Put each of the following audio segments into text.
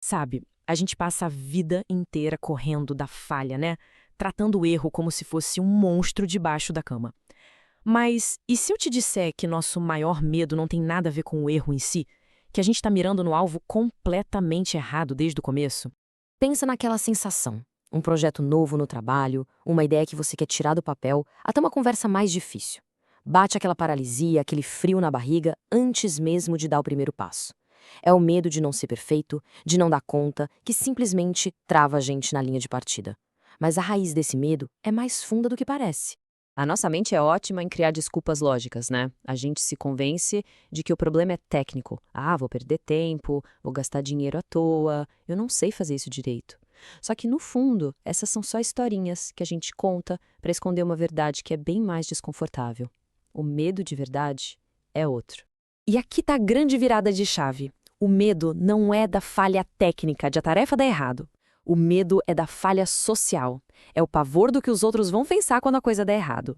Sabe, a gente passa a vida inteira correndo da falha, né? Tratando o erro como se fosse um monstro debaixo da cama. Mas e se eu te disser que nosso maior medo não tem nada a ver com o erro em si? Que a gente está mirando no alvo completamente errado desde o começo? Pensa naquela sensação. Um projeto novo no trabalho, uma ideia que você quer tirar do papel, até uma conversa mais difícil. Bate aquela paralisia, aquele frio na barriga antes mesmo de dar o primeiro passo. É o medo de não ser perfeito, de não dar conta, que simplesmente trava a gente na linha de partida. Mas a raiz desse medo é mais funda do que parece. A nossa mente é ótima em criar desculpas lógicas, né? A gente se convence de que o problema é técnico. Ah, vou perder tempo, vou gastar dinheiro à toa, eu não sei fazer isso direito. Só que, no fundo, essas são só historinhas que a gente conta para esconder uma verdade que é bem mais desconfortável. O medo de verdade é outro. E aqui tá a grande virada de chave. O medo não é da falha técnica, de a tarefa dar errado. O medo é da falha social. É o pavor do que os outros vão pensar quando a coisa der errado.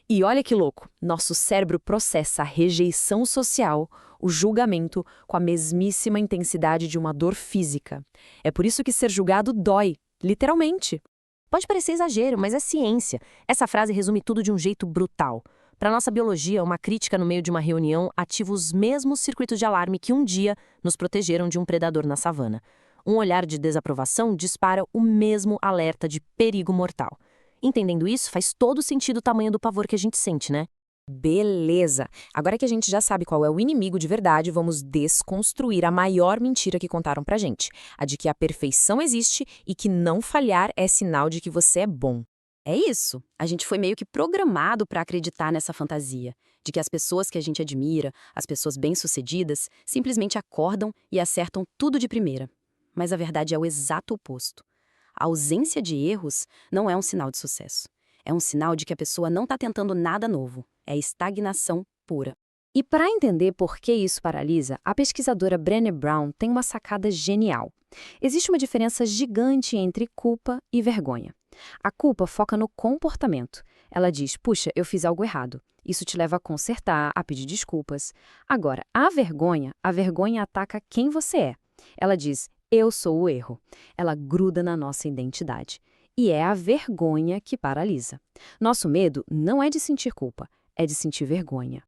E olha que louco, nosso cérebro processa a rejeição social, o julgamento, com a mesmíssima intensidade de uma dor física. É por isso que ser julgado dói, literalmente. Pode parecer exagero, mas é ciência. Essa frase resume tudo de um jeito brutal. Para nossa biologia, uma crítica no meio de uma reunião ativa os mesmos circuitos de alarme que um dia nos protegeram de um predador na savana. Um olhar de desaprovação dispara o mesmo alerta de perigo mortal. Entendendo isso, faz todo sentido o tamanho do pavor que a gente sente, né? Beleza! Agora que a gente já sabe qual é o inimigo de verdade, vamos desconstruir a maior mentira que contaram pra gente, a de que a perfeição existe e que não falhar é sinal de que você é bom. É isso. A gente foi meio que programado para acreditar nessa fantasia, de que as pessoas que a gente admira, as pessoas bem-sucedidas, simplesmente acordam e acertam tudo de primeira. Mas a verdade é o exato oposto. A ausência de erros não é um sinal de sucesso. É um sinal de que a pessoa não está tentando nada novo. É estagnação pura. E para entender por que isso paralisa, a pesquisadora Brené Brown tem uma sacada genial. Existe uma diferença gigante entre culpa e vergonha. A culpa foca no comportamento. Ela diz, puxa, eu fiz algo errado. Isso te leva a consertar, a pedir desculpas. Agora, a vergonha ataca quem você é. Ela diz, eu sou o erro. Ela gruda na nossa identidade. E é a vergonha que paralisa. Nosso medo não é de sentir culpa, é de sentir vergonha.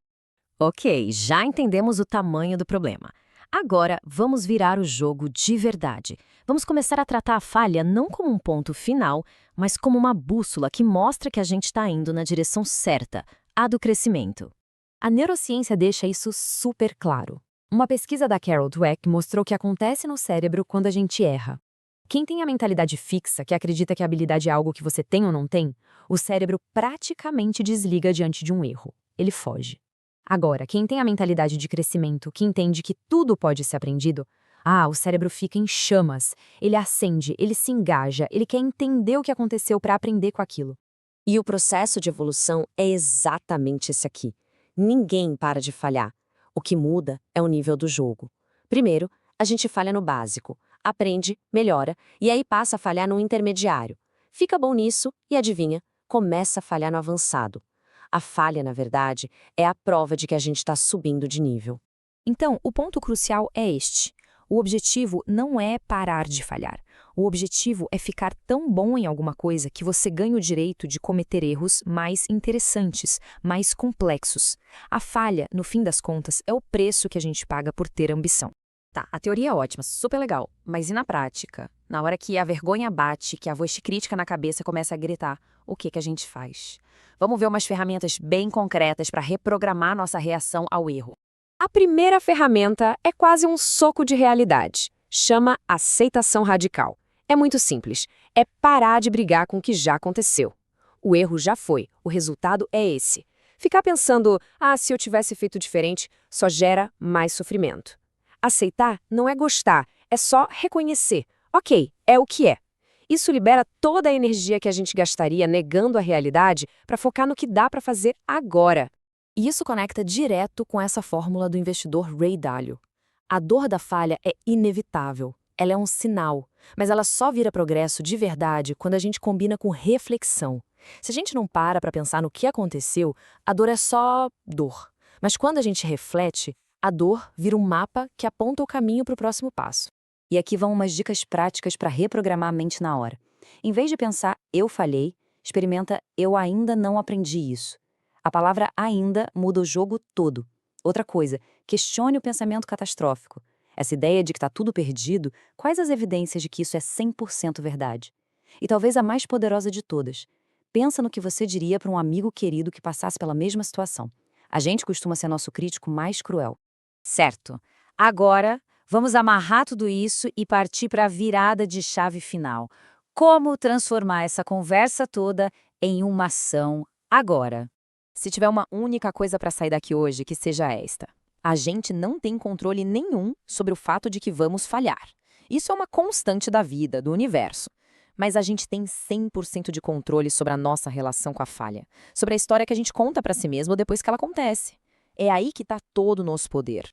Ok, já entendemos o tamanho do problema. Agora, vamos virar o jogo de verdade. Vamos começar a tratar a falha não como um ponto final, mas como uma bússola que mostra que a gente está indo na direção certa, a do crescimento. A neurociência deixa isso super claro. Uma pesquisa da Carol Dweck mostrou o que acontece no cérebro quando a gente erra. Quem tem a mentalidade fixa, que acredita que a habilidade é algo que você tem ou não tem, o cérebro praticamente desliga diante de um erro. Ele foge. Agora, quem tem a mentalidade de crescimento, que entende que tudo pode ser aprendido, o cérebro fica em chamas, ele acende, ele se engaja, ele quer entender o que aconteceu para aprender com aquilo. E o processo de evolução é exatamente esse aqui. Ninguém para de falhar. O que muda é o nível do jogo. Primeiro, a gente falha no básico, aprende, melhora, e aí passa a falhar no intermediário. Fica bom nisso e adivinha, começa a falhar no avançado. A falha, na verdade, é a prova de que a gente está subindo de nível. Então, o ponto crucial é este. O objetivo não é parar de falhar. O objetivo é ficar tão bom em alguma coisa que você ganha o direito de cometer erros mais interessantes, mais complexos. A falha, no fim das contas, é o preço que a gente paga por ter ambição. Tá, a teoria é ótima, super legal, mas e na prática? Na hora que a vergonha bate, que a voz crítica na cabeça começa a gritar, o que a gente faz? Vamos ver umas ferramentas bem concretas para reprogramar nossa reação ao erro. A primeira ferramenta é quase um soco de realidade. Chama aceitação radical. É muito simples. É parar de brigar com o que já aconteceu. O erro já foi, o resultado é esse. Ficar pensando, se eu tivesse feito diferente, só gera mais sofrimento. Aceitar não é gostar, é só reconhecer. Ok, é o que é. Isso libera toda a energia que a gente gastaria negando a realidade para focar no que dá para fazer agora. E isso conecta direto com essa fórmula do investidor Ray Dalio. A dor da falha é inevitável. Ela é um sinal, mas ela só vira progresso de verdade quando a gente combina com reflexão. Se a gente não para pensar no que aconteceu, a dor é só dor. Mas quando a gente reflete, a dor vira um mapa que aponta o caminho para o próximo passo. E aqui vão umas dicas práticas para reprogramar a mente na hora. Em vez de pensar eu falhei, experimenta eu ainda não aprendi isso. A palavra ainda muda o jogo todo. Outra coisa, questione o pensamento catastrófico. Essa ideia de que está tudo perdido, quais as evidências de que isso é 100% verdade? E talvez a mais poderosa de todas. Pensa no que você diria para um amigo querido que passasse pela mesma situação. A gente costuma ser nosso crítico mais cruel. Certo. Agora, vamos amarrar tudo isso e partir para a virada de chave final. Como transformar essa conversa toda em uma ação agora? Se tiver uma única coisa para sair daqui hoje, que seja esta. A gente não tem controle nenhum sobre o fato de que vamos falhar. Isso é uma constante da vida, do universo. Mas a gente tem 100% de controle sobre a nossa relação com a falha, sobre a história que a gente conta para si mesmo depois que ela acontece. É aí que está todo o nosso poder.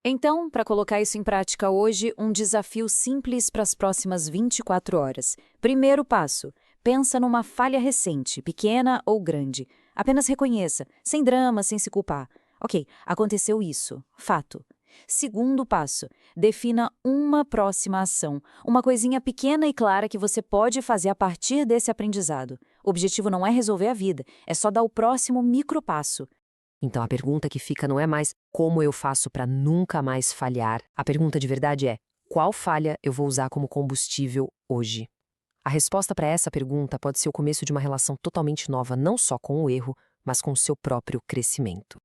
Então, para colocar isso em prática hoje, um desafio simples para as próximas 24 horas. Primeiro passo, pensa numa falha recente, pequena ou grande. Apenas reconheça, sem drama, sem se culpar. Ok, aconteceu isso, fato. Segundo passo, defina uma próxima ação, uma coisinha pequena e clara que você pode fazer a partir desse aprendizado. O objetivo não é resolver a vida, é só dar o próximo micropasso. Então a pergunta que fica não é mais como eu faço para nunca mais falhar. A pergunta de verdade é: qual falha eu vou usar como combustível hoje? A resposta para essa pergunta pode ser o começo de uma relação totalmente nova, não só com o erro, mas com o seu próprio crescimento.